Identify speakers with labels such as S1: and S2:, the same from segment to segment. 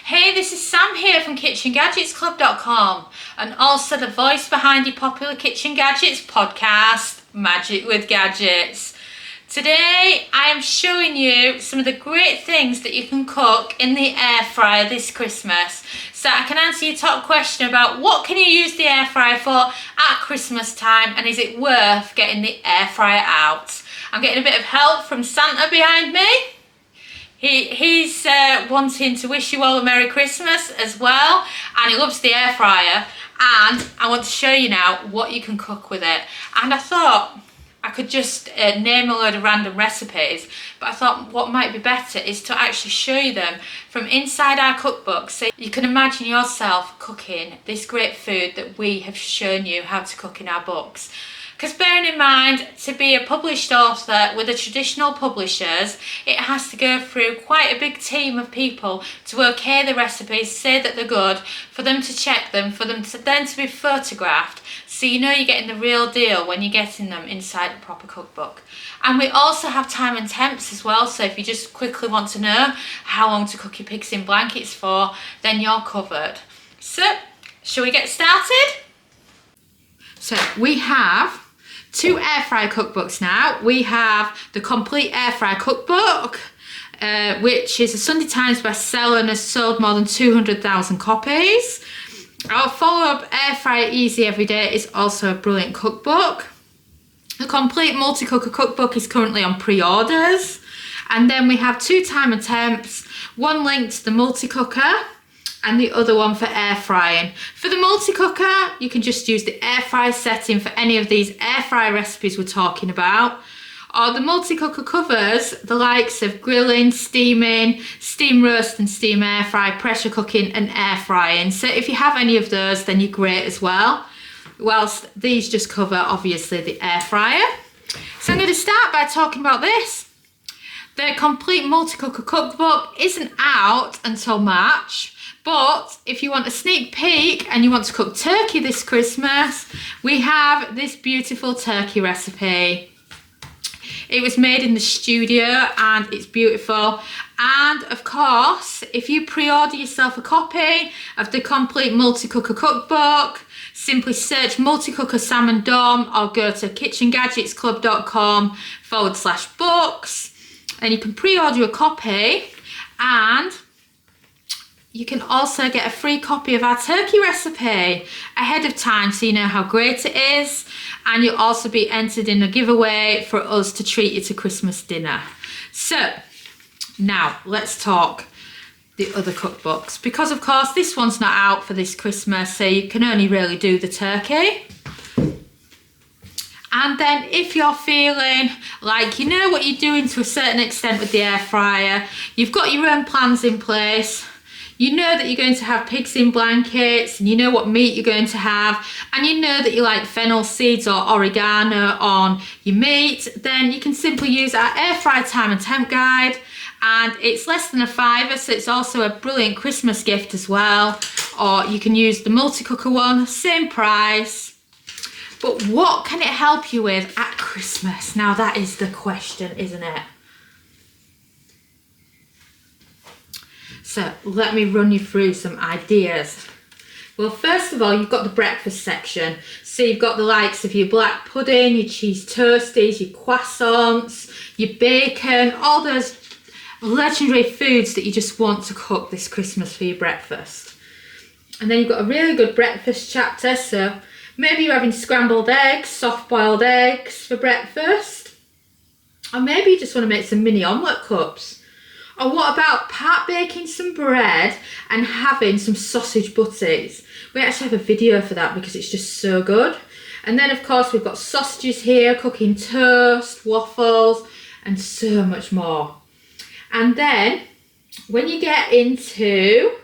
S1: Hey, this is Sam here from KitchenGadgetsClub.com and also the voice behind your popular Kitchen Gadgets podcast, Magic with Gadgets. Today I am showing you some of the great things that you can cook in the air fryer this Christmas. So I can answer your top question about what can you use the air fryer for at Christmas time and is it worth getting the air fryer out. I'm getting a bit of help from Santa behind me. He's wanting to wish you all a Merry Christmas as well, and he loves the air fryer, and I want to show you now what you can cook with it. And I thought I could just name a load of random recipes, but I thought what might be better is to actually show you them from inside our cookbook so you can imagine yourself cooking this great food that we have shown you how to cook in our books. Because bearing in mind, to be a published author with the traditional publishers, it has to go through quite a big team of people to okay the recipes, say that they're good, for them to check them, for them to then to be photographed, so you know you're getting the real deal when you're getting them inside a proper cookbook. And we also have time and temps as well, so if you just quickly want to know how long to cook your pigs in blankets for, then you're covered. So, shall we get started? So we have two air fryer cookbooks now. We have the Complete Air Fryer Cookbook, which is a Sunday Times bestseller and has sold more than 200,000 copies. Our follow-up Air Fryer Easy Every Day is also a brilliant cookbook. The Complete Multi-Cooker Cookbook is currently on pre-orders. And then we have two time and temps, one linked to the multi-cooker and the other one for air frying. For the multi-cooker, you can just use the air fryer setting for any of these air fryer recipes we're talking about. Or the multi-cooker covers the likes of grilling, steaming, steam roast and steam air fry, pressure cooking and air frying. So if you have any of those, then you're great as well. Whilst these just cover, obviously, the air fryer. So I'm going to start by talking about this. The Complete Multi-Cooker Cookbook isn't out until March. But if you want a sneak peek and you want to cook turkey this Christmas, we have this beautiful turkey recipe. It was made in the studio and it's beautiful. And of course, if you pre-order yourself a copy of the Complete Multi-Cooker Cookbook, simply search Multi-Cooker Salmon Dom or go to KitchenGadgetsClub.com/books and you can pre-order a copy, and you can also get a free copy of our turkey recipe ahead of time so you know how great it is, and you'll also be entered in a giveaway for us to treat you to Christmas dinner. So now let's talk the other cookbooks, because of course this one's not out for this Christmas, so you can only really do the turkey. And then if you're feeling like you know what you're doing to a certain extent with the air fryer, you've got your own plans in place, you know that you're going to have pigs in blankets, and you know what meat you're going to have, and you know that you like fennel seeds or oregano on your meat, then you can simply use our air fryer time and temp guide, and it's less than £5, so it's also a brilliant Christmas gift as well. Or you can use the multi-cooker one, same price. But what can it help you with at Christmas? Now that is the question, isn't it? So let me run you through some ideas. Well, first of all, you've got the breakfast section. So you've got the likes of your black pudding, your cheese toasties, your croissants, your bacon, all those legendary foods that you just want to cook this Christmas for your breakfast. And then you've got a really good breakfast chapter. So maybe you're having scrambled eggs, soft-boiled eggs for breakfast. Or maybe you just want to make some mini omelette cups. Or what about part baking some bread and having some sausage butties? We actually have a video for that because it's just so good. And then of course we've got sausages here, cooking toast, waffles, and so much more. And then when you get into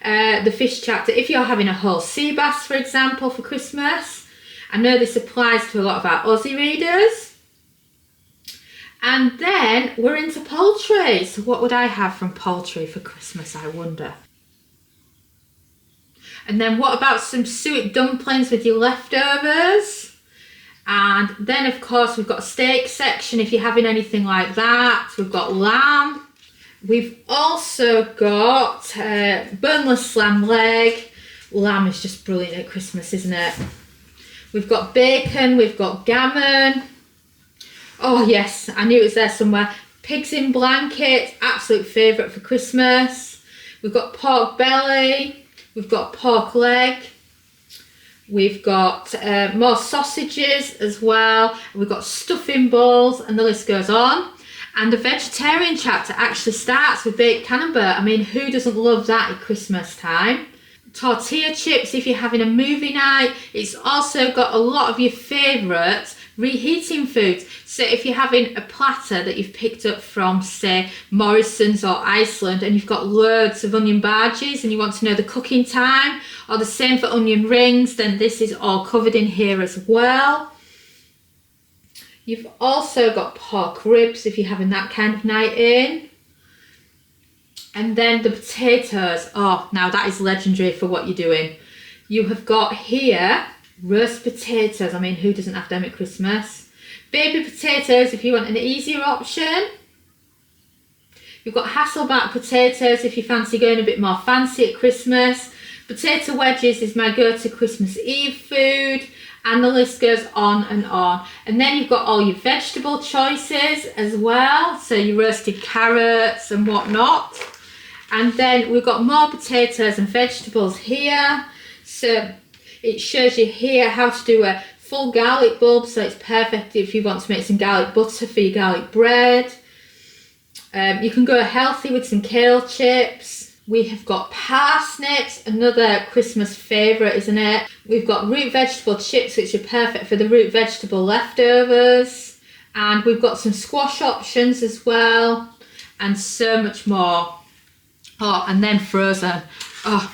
S1: the fish chapter, if you're having a whole sea bass, for example, for Christmas, I know this applies to a lot of our Aussie readers. And then we're into poultry. So what would I have from poultry for Christmas, I wonder? And then what about some suet dumplings with your leftovers? And then of course we've got a steak section if you're having anything like that. We've got lamb. We've also got boneless lamb leg. Lamb is just brilliant at Christmas, isn't it? We've got bacon, we've got gammon. Oh yes, I knew it was there somewhere. Pigs in blankets, absolute favourite for Christmas. We've got pork belly, we've got pork leg. We've got more sausages as well. We've got stuffing balls, and the list goes on. And the vegetarian chapter actually starts with baked camembert. I mean, who doesn't love that at Christmas time? Tortilla chips if you're having a movie night. It's also got a lot of your favourite reheating foods. So if you're having a platter that you've picked up from, say, Morrison's or Iceland, and you've got loads of onion bhajis and you want to know the cooking time, or the same for onion rings, then this is all covered in here as well. You've also got pork ribs if you're having that kind of night in. And then the potatoes. Oh, now that is legendary for what you're doing. You have got here roast potatoes. I mean, who doesn't have them at Christmas? Baby potatoes if you want an easier option. You've got Hasselback potatoes if you fancy going a bit more fancy at Christmas. Potato wedges is my go-to Christmas Eve food. And the list goes on and on. And then you've got all your vegetable choices as well. So your roasted carrots and whatnot. And then we've got more potatoes and vegetables here. So it shows you here how to do a full garlic bulb. So it's perfect if you want to make some garlic butter for your garlic bread. You can go healthy with some kale chips. We have got parsnips, another Christmas favourite, isn't it? We've got root vegetable chips, which are perfect for the root vegetable leftovers. And we've got some squash options as well, and so much more. Oh, and then frozen. Oh,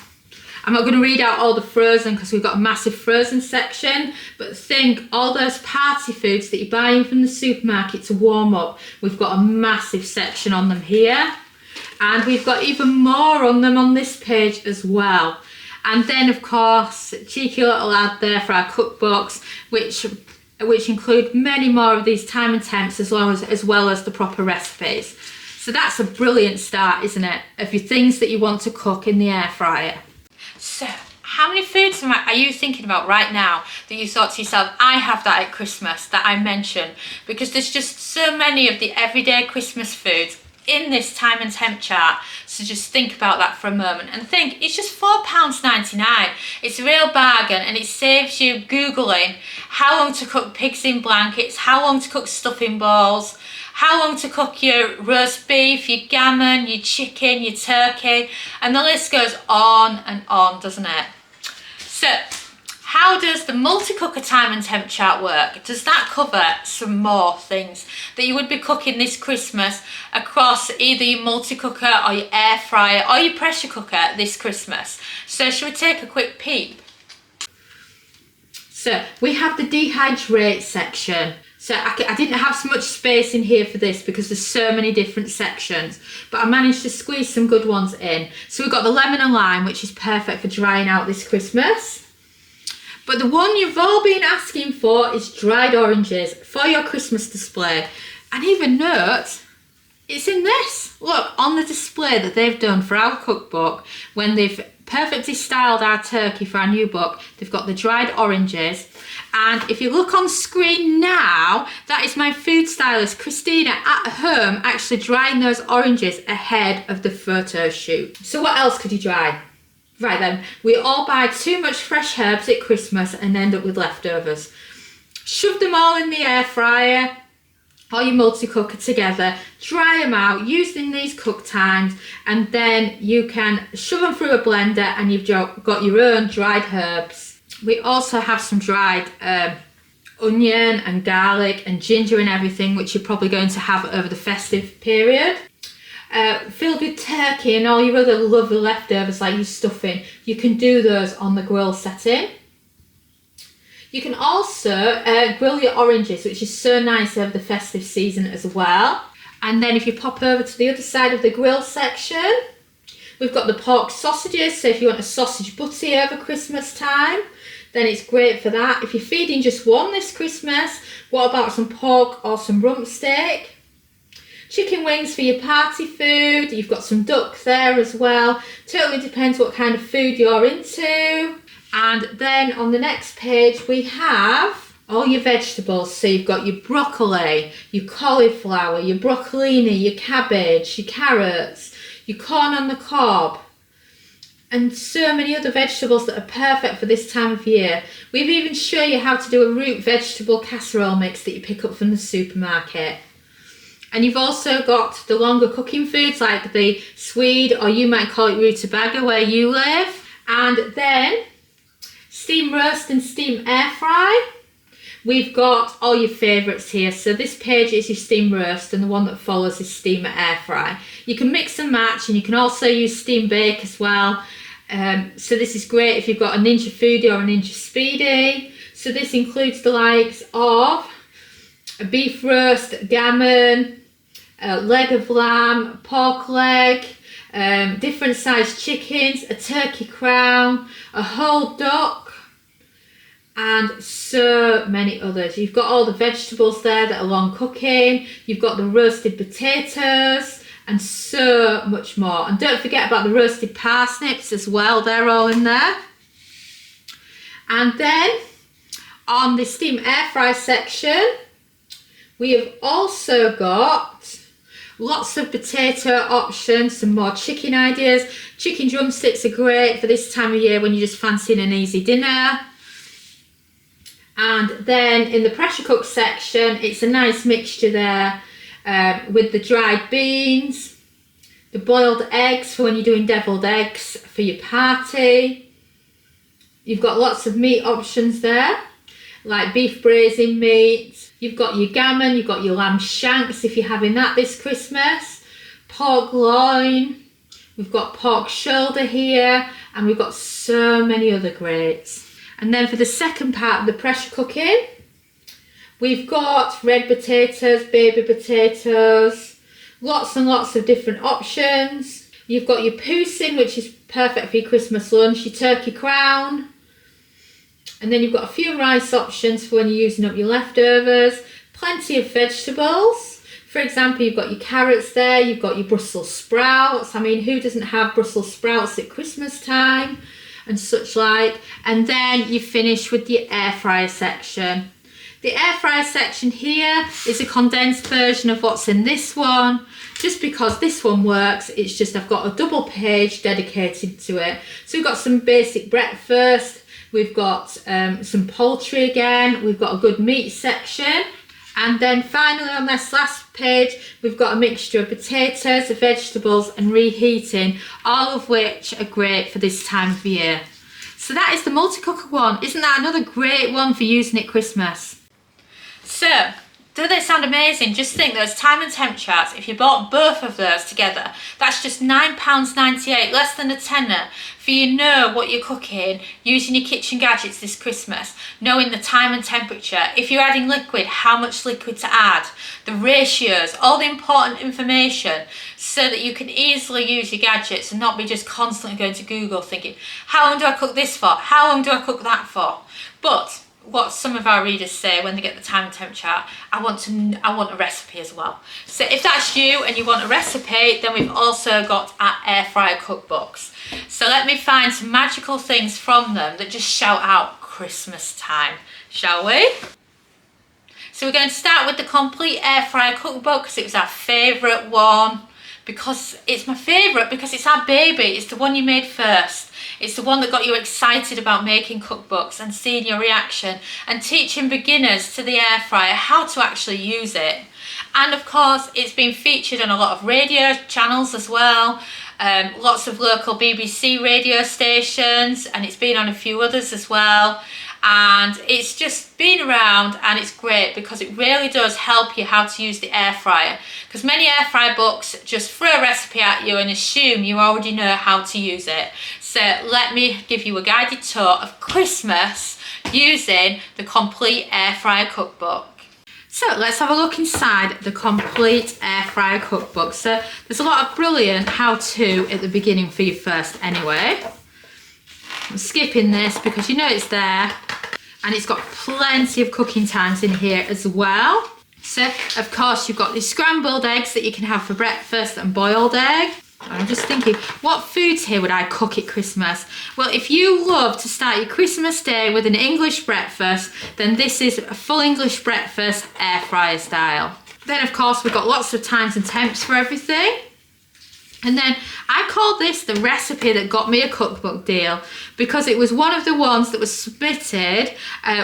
S1: I'm not going to read out all the frozen because we've got a massive frozen section, but think all those party foods that you're buying from the supermarket to warm up, we've got a massive section on them here. And we've got even more on them on this page as well. And then, of course, cheeky little ad there for our cookbooks, which include many more of these time and temps as well as the proper recipes. So that's a brilliant start, isn't it, of your things that you want to cook in the air fryer. So how many foods are you thinking about right now that you thought to yourself, I have that at Christmas that I mentioned? Because there's just so many of the everyday Christmas foods in this time and temp chart. So just think about that for a moment and think, it's just £4.99. It's a real bargain, and it saves you Googling how long to cook pigs in blankets, how long to cook stuffing balls, how long to cook your roast beef, your gammon, your chicken, your turkey, and the list goes on and on, doesn't it? So how does the multi-cooker time and temp chart work? Does that cover some more things that you would be cooking this Christmas across either your multi-cooker or your air fryer or your pressure cooker this Christmas? So shall we take a quick peep? So we have the dehydrate section. So I didn't have so much space in here for this because there's so many different sections, but I managed to squeeze some good ones in. So we've got the lemon and lime, which is perfect for drying out this Christmas. But the one you've all been asking for is dried oranges for your Christmas display. And even note, it's in this. Look, on the display that they've done for our cookbook, when they've perfectly styled our turkey for our new book, they've got the dried oranges. And if you look on screen now, that is my food stylist, Christina, at home, actually drying those oranges ahead of the photo shoot. So what else could you dry? Right then, we all buy too much fresh herbs at Christmas and end up with leftovers. Shove them all in the air fryer or your multi-cooker together, dry them out using these cook times, and then you can shove them through a blender and you've got your own dried herbs. We also have some dried onion and garlic and ginger and everything, which you're probably going to have over the festive period. Filled with turkey and all your other lovely leftovers like your stuffing, you can do those on the grill setting. You can also grill your oranges, which is so nice over the festive season as well. And then if you pop over to the other side of the grill section, we've got the pork sausages. So if you want a sausage butty over Christmas time, then it's great for that. If you're feeding just one this Christmas, what about some pork or some rump steak? chicken wings for your party food. You've got some duck there as well. Totally depends what kind of food you're into. And then on the next page we have all your vegetables. So you've got your broccoli, your cauliflower, your broccolini, your cabbage, your carrots, your corn on the cob, and so many other vegetables that are perfect for this time of year. We've even shown you how to do a root vegetable casserole mix that you pick up from the supermarket. And you've also got the longer cooking foods like the Swede, or you might call it rutabaga where you live. And then steam roast and steam air fry. We've got all your favourites here. So this page is your steam roast, and the one that follows is steam air fry. You can mix and match, and you can also use steam bake as well. So this is great if you've got a Ninja Foodie or a Ninja Speedy. So this includes the likes of a beef roast, gammon, a leg of lamb, pork leg, different sized chickens, a turkey crown, a whole duck, and so many others. You've got all the vegetables there that are long cooking. You've got the roasted potatoes and so much more. And don't forget about the roasted parsnips as well. They're all in there. And then on the steam air fry section, we have also got lots of potato options, some more chicken ideas. Chicken drumsticks are great for this time of year when you're just fancying an easy dinner. And then in the pressure cook section, it's a nice mixture there with the dried beans, the boiled eggs for when you're doing deviled eggs for your party. You've got lots of meat options there, like beef braising meat. You've got your gammon, you've got your lamb shanks if you're having that this Christmas, pork loin, we've got pork shoulder here, and we've got so many other greats. And then for the second part of the pressure cooking, we've got red potatoes, baby potatoes, lots and lots of different options. You've got your poussin, which is perfect for your Christmas lunch, your turkey crown. And then you've got a few rice options for when you're using up your leftovers. Plenty of vegetables. For example, you've got your carrots there, you've got your Brussels sprouts. I mean, who doesn't have Brussels sprouts at Christmas time and such like? And then you finish with the air fryer section. The air fryer section here is a condensed version of what's in this one. Just because this one works, it's just I've got a double page dedicated to it. So we've got some basic breakfast. We've got some poultry again. We've got a good meat section. And then finally on this last page, we've got a mixture of potatoes, vegetables and reheating, all of which are great for this time of year. So that is the multi-cooker one. Isn't that another great one for using at Christmas? So, do they sound amazing? Just think those time and temp charts, if you bought both of those together, that's just £9.98, less than a tenner, for you know what you're cooking using your kitchen gadgets this Christmas, knowing the time and temperature, if you're adding liquid, how much liquid to add, the ratios, all the important information, so that you can easily use your gadgets and not be just constantly going to Google thinking, how long do I cook this for? How long do I cook that for? But what some of our readers say when they get the time and temp chart, I want a recipe as well. So if that's you and you want a recipe, then we've also got our air fryer cookbooks. So let me find some magical things from them that just shout out Christmas time, shall we? So we're going to start with the complete air fryer cookbook because it was our favourite one. Because it's my favourite, because it's our baby, it's the one you made first. It's the one that got you excited about making cookbooks and seeing your reaction and teaching beginners to the air fryer how to actually use it. And of course, it's been featured on a lot of radio channels as well, lots of local BBC radio stations, and it's been on a few others as well. And it's just been around, and it's great because it really does help you how to use the air fryer, because many air fryer books just throw a recipe at you and assume you already know how to use it. So let me give you a guided tour of Christmas using the complete air fryer cookbook. So let's have a look inside the complete air fryer cookbook. So there's a lot of brilliant how-to at the beginning for you first anyway. I'm skipping this because you know it's there, and it's got plenty of cooking times in here as well. So, of course, you've got these scrambled eggs that you can have for breakfast and boiled egg. I'm just thinking, what foods here would I cook at Christmas? Well, if you love to start your Christmas day with an English breakfast, then this is a full English breakfast, air fryer style. Then, of course, we've got lots of times and temps for everything. And then I called this the recipe that got me a cookbook deal because it was one of the ones that was submitted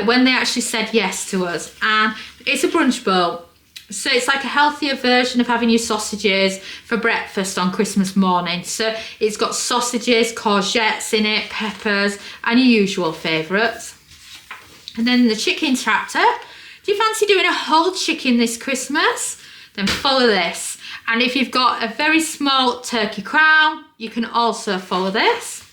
S1: when they actually said yes to us. And it's a brunch bowl. So it's like a healthier version of having your sausages for breakfast on Christmas morning. So it's got sausages, courgettes in it, peppers, and your usual favourites. And then the chicken chapter. Do you fancy doing a whole chicken this Christmas? Then follow this. And if you've got a very small turkey crown, you can also follow this.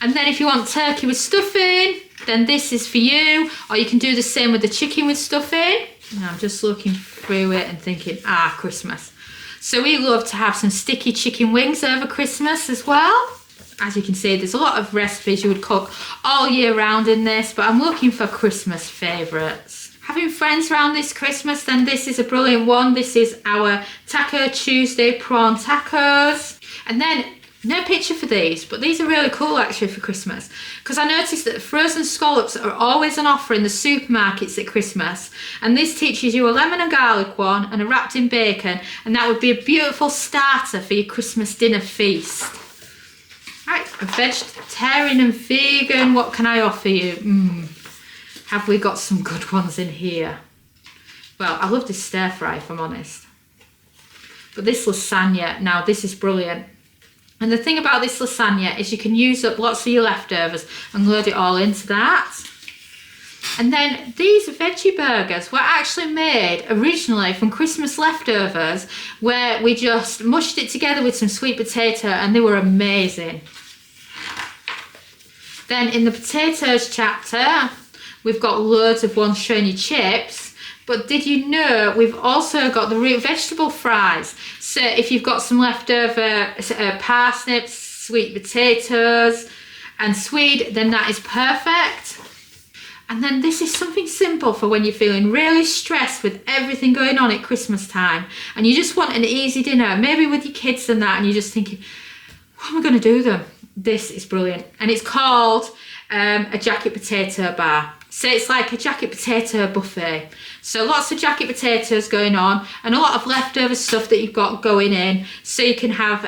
S1: And then if you want turkey with stuffing, then this is for you. Or you can do the same with the chicken with stuffing. And I'm just looking through it and thinking, Christmas. So we love to have some sticky chicken wings over Christmas as well. As you can see, there's a lot of recipes you would cook all year round in this, but I'm looking for Christmas favourites. Having friends around this Christmas, then this is a brilliant one. This is our Taco Tuesday prawn tacos. And then, no picture for these, but these are really cool actually for Christmas. Because I noticed that frozen scallops are always on offer in the supermarkets at Christmas. And this teaches you a lemon and garlic one and a wrapped in bacon. And that would be a beautiful starter for your Christmas dinner feast. Right, vegetarian and vegan, what can I offer you? Have we got some good ones in here? Well, I love this stir fry if I'm honest. But this lasagna, now this is brilliant. And the thing about this lasagna is you can use up lots of your leftovers and load it all into that. And then these veggie burgers were actually made originally from Christmas leftovers where we just mushed it together with some sweet potato and they were amazing. Then in the potatoes chapter, we've got loads of ones showing you chips. But did you know we've also got the root vegetable fries? So if you've got some leftover parsnips, sweet potatoes and swede, then that is perfect. And then this is something simple for when you're feeling really stressed with everything going on at Christmas time and you just want an easy dinner, maybe with your kids and that, and you're just thinking, what am I going to do them? This is brilliant. And it's called a jacket potato bar. So it's like a jacket potato buffet. So lots of jacket potatoes going on and a lot of leftover stuff that you've got going in. So you can have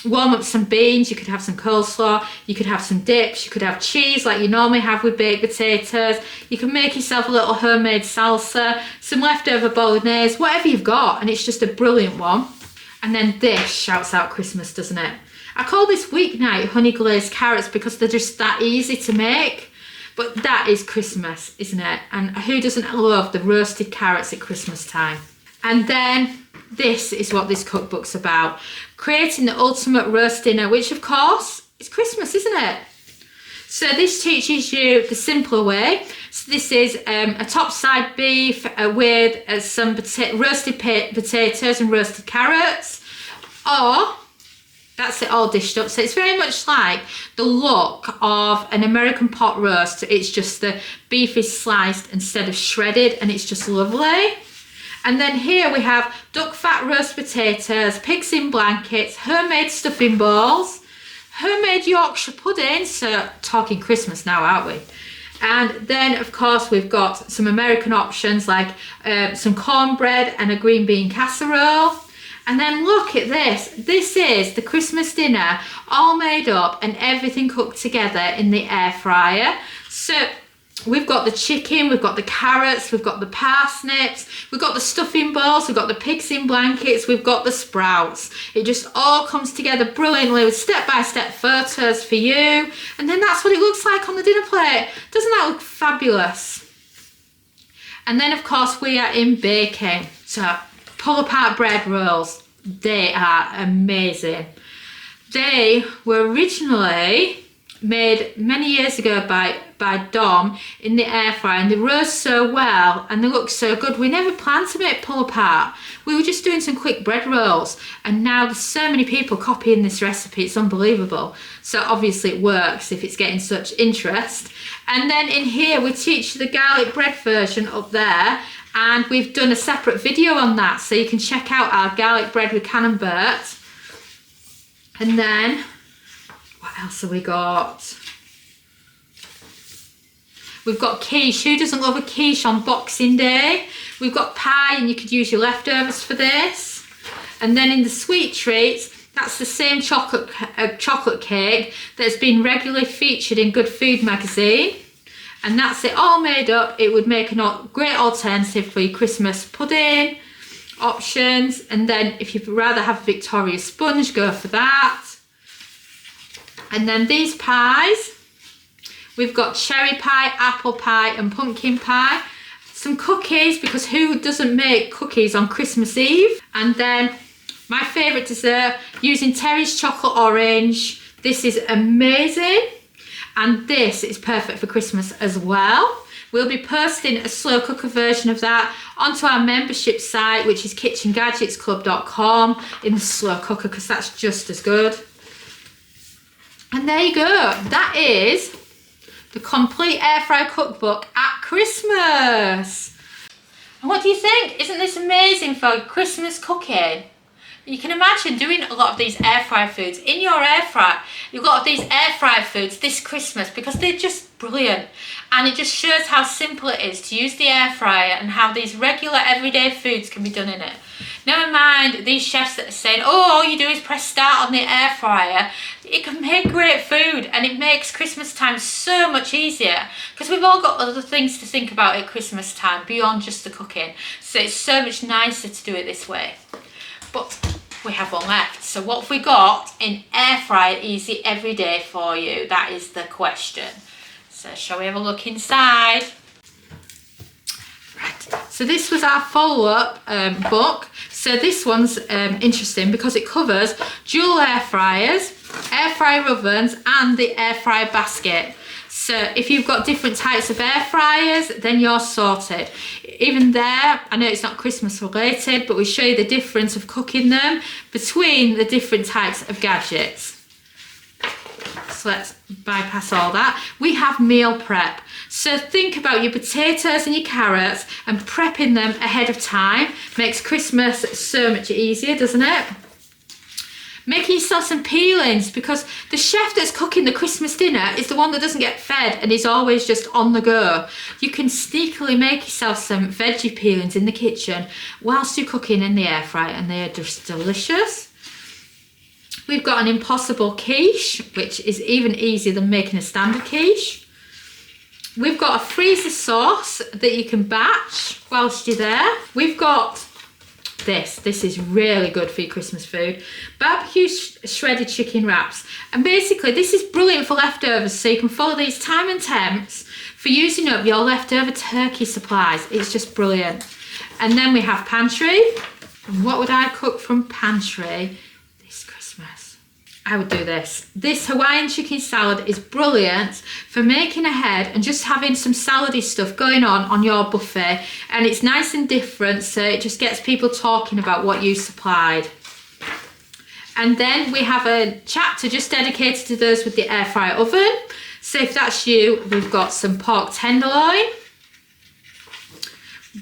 S1: warm up some beans, you could have some coleslaw, you could have some dips, you could have cheese like you normally have with baked potatoes. You can make yourself a little homemade salsa, some leftover bolognese, whatever you've got, and it's just a brilliant one. And then this shouts out Christmas, doesn't it? I call this weeknight honey glazed carrots because they're just that easy to make. But that is Christmas, isn't it? And who doesn't love the roasted carrots at Christmas time? And then this is what this cookbook's about. Creating the ultimate roast dinner, which of course is Christmas, isn't it? So this teaches you the simpler way. So this is a topside beef with some roasted potatoes and roasted carrots. Or that's it all dished up. So it's very much like the look of an American pot roast. It's just the beef is sliced instead of shredded and it's just lovely. And then here we have duck fat roast potatoes, pigs in blankets, homemade stuffing balls, homemade Yorkshire pudding. So talking Christmas now, aren't we? And then of course we've got some American options like some cornbread and a green bean casserole. And then look at this. This is the Christmas dinner all made up and everything cooked together in the air fryer. So we've got the chicken, we've got the carrots, we've got the parsnips, we've got the stuffing balls, we've got the pigs in blankets, we've got the sprouts. It just all comes together brilliantly with step-by-step photos for you. And then that's what it looks like on the dinner plate. Doesn't that look fabulous? And then of course we are in baking. So pull apart bread rolls, they are amazing. They were originally made many years ago by Dom in the air fryer and they roast so well and they look so good. We never planned to make pull apart. We were just doing some quick bread rolls and now there's so many people copying this recipe, it's unbelievable. So obviously it works if it's getting such interest. And then in here we teach the garlic bread version up there and we've done a separate video on that, so you can check out our garlic bread with camembert. And then, what else have we got? We've got quiche. Who doesn't love a quiche on Boxing Day? We've got pie, and you could use your leftovers for this. And then in the sweet treats, that's the same chocolate cake that's been regularly featured in Good Food magazine. And that's it all made up. It would make a great alternative for your Christmas pudding options. And then if you'd rather have a Victoria sponge, go for that. And then these pies, we've got cherry pie, apple pie and pumpkin pie. Some cookies, because who doesn't make cookies on Christmas Eve? And then my favourite dessert, using Terry's chocolate orange. This is amazing. And this is perfect for Christmas as well. We'll be posting a slow cooker version of that onto our membership site, which is KitchenGadgetsClub.com, in the slow cooker, because that's just as good. And there you go. That is the complete air fryer cookbook at Christmas. And what do you think? Isn't this amazing for Christmas cooking? You can imagine doing a lot of these air fryer foods in your air fryer. You've got these air fryer foods this Christmas because they're just brilliant. And it just shows how simple it is to use the air fryer and how these regular everyday foods can be done in it. Never mind these chefs that are saying, oh, all you do is press start on the air fryer. It can make great food, and it makes Christmas time so much easier because we've all got other things to think about at Christmas time beyond just the cooking. So it's so much nicer to do it this way. But we have one left. So what have we got in air fryer easy every day for you? That is the question. So shall we have a look inside? Right. So this was our follow-up book. So this one's interesting because it covers dual air fryers, air fryer ovens and the air fryer basket. So if you've got different types of air fryers, then you're sorted. Even there, I know it's not Christmas related, but we show you the difference of cooking them between the different types of gadgets. So let's bypass all that. We have meal prep. So think about your potatoes and your carrots and prepping them ahead of time. Makes Christmas so much easier, doesn't it? Making yourself some peelings, because the chef that's cooking the Christmas dinner is the one that doesn't get fed and is always just on the go. You can sneakily make yourself some veggie peelings in the kitchen whilst you're cooking in the air fryer, and they are just delicious. We've got an impossible quiche, which is even easier than making a standard quiche. We've got a freezer sauce that you can batch whilst you're there. We've got this is really good for your Christmas food. Barbecue shredded chicken wraps. And basically this is brilliant for leftovers, so you can follow these time and temps for using up your leftover turkey supplies. It's just brilliant. And then we have pantry. What would I cook from pantry this Christmas? I would do this. This Hawaiian chicken salad is brilliant for making ahead and just having some salady stuff going on your buffet, and it's nice and different, so it just gets people talking about what you supplied. And then we have a chapter just dedicated to those with the air fryer oven. So if that's you, we've got some pork tenderloin.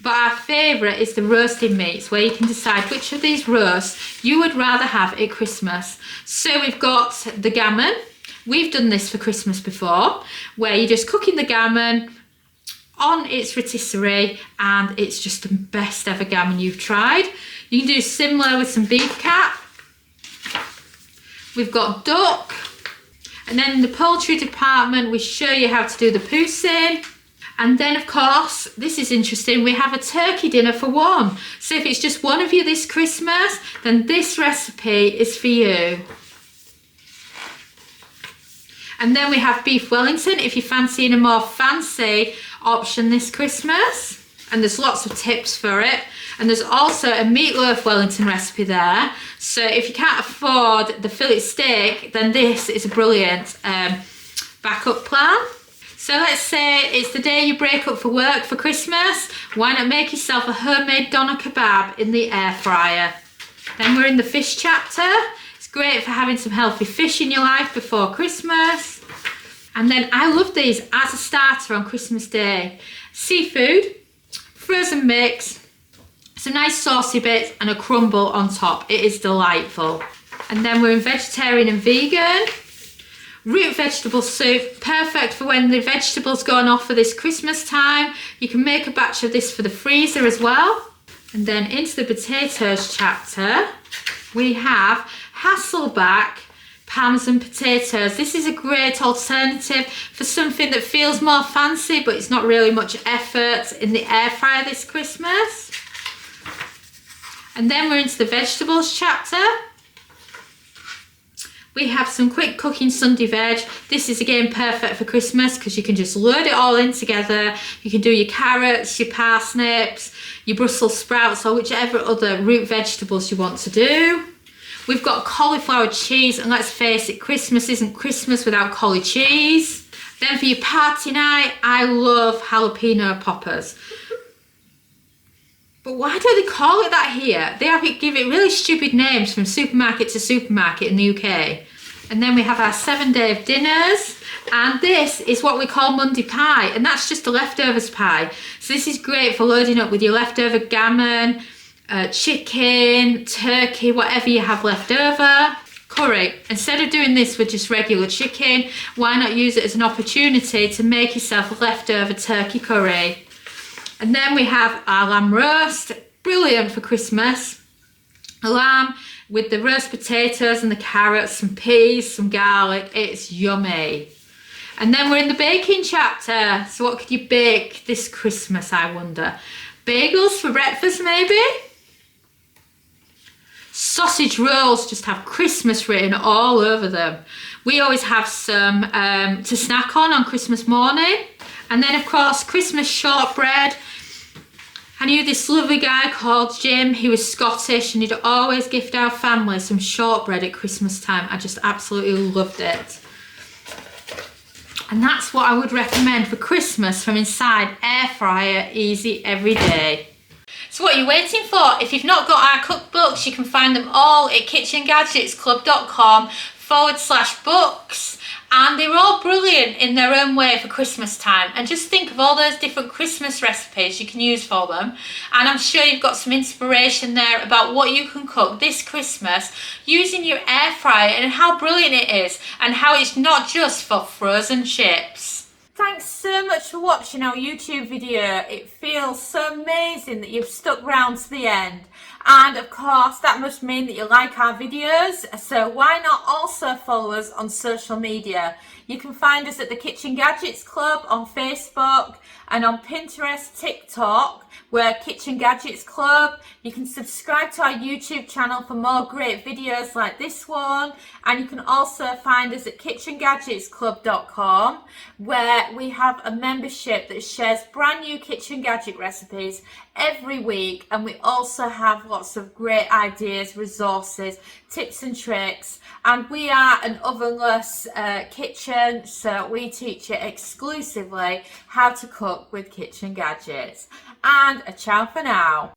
S1: But our favourite is the roasted meats, where you can decide which of these roasts you would rather have at Christmas. So we've got the gammon. We've done this for Christmas before, where you're just cooking the gammon on its rotisserie, and it's just the best ever gammon you've tried. You can do similar with some beef cat. We've got duck. And then in the poultry department, we show you how to do the poutine. And then, of course, this is interesting, we have a turkey dinner for one. So if it's just one of you this Christmas, then this recipe is for you. And then we have beef Wellington if you're fancying a more fancy option this Christmas. And there's lots of tips for it. And there's also a meatloaf Wellington recipe there. So if you can't afford the fillet steak, then this is a brilliant backup plan. So let's say it's the day you break up for work for Christmas. Why not make yourself a homemade doner kebab in the air fryer? Then we're in the fish chapter. It's great for having some healthy fish in your life before Christmas. And then I love these as a starter on Christmas Day. Seafood, frozen mix, some nice saucy bits and a crumble on top. It is delightful. And then we're in vegetarian and vegan. Root vegetable soup, perfect for when the vegetables going off for this Christmas time. You can make a batch of this for the freezer as well. And then into the potatoes chapter, we have Hasselback Parmesan potatoes. This is a great alternative for something that feels more fancy, but it's not really much effort in the air fryer this Christmas. And then we're into the vegetables chapter. We have some quick cooking Sunday veg. This is again perfect for Christmas because you can just load it all in together. You can do your carrots, your parsnips, your Brussels sprouts, or whichever other root vegetables you want to do. We've got cauliflower cheese, and let's face it, Christmas isn't Christmas without cauli cheese. Then for your party night, I love jalapeno poppers. But why do they call it that here? They give it really stupid names from supermarket to supermarket in the UK. And then we have our 7-day of dinners. And this is what we call Monday pie. And that's just a leftovers pie. So this is great for loading up with your leftover gammon, chicken, turkey, whatever you have left over. Curry. Instead of doing this with just regular chicken, why not use it as an opportunity to make yourself a leftover turkey curry? And then we have our lamb roast, brilliant for Christmas. A lamb with the roast potatoes and the carrots, some peas, some garlic, it's yummy. And then we're in the baking chapter. So what could you bake this Christmas, I wonder? Bagels for breakfast maybe? Sausage rolls just have Christmas written all over them. We always have some to snack on Christmas morning. And then of course, Christmas shortbread. I knew this lovely guy called Jim. He was Scottish and he'd always gift our family some shortbread at Christmas time. I just absolutely loved it. And that's what I would recommend for Christmas from inside air fryer, easy every day. So what are you waiting for? If you've not got our cookbooks, you can find them all at KitchenGadgetsClub.com/books. And they're all brilliant in their own way for Christmas time. And just think of all those different Christmas recipes you can use for them. And I'm sure you've got some inspiration there about what you can cook this Christmas using your air fryer and how brilliant it is and how it's not just for frozen chips. Thanks so much for watching our YouTube video. It feels so amazing that you've stuck around to the end. And of course, that must mean that you like our videos. So why not also follow us on social media? You can find us at the Kitchen Gadgets Club on Facebook and on Pinterest, TikTok. We're Kitchen Gadgets Club. You can subscribe to our YouTube channel for more great videos like this one. And you can also find us at KitchenGadgetsClub.com, where we have a membership that shares brand new kitchen gadget recipes every week. And we also have lots of great ideas, resources, tips and tricks. And we are an ovenless kitchen, so we teach you exclusively how to cook with kitchen gadgets. And a ciao for now.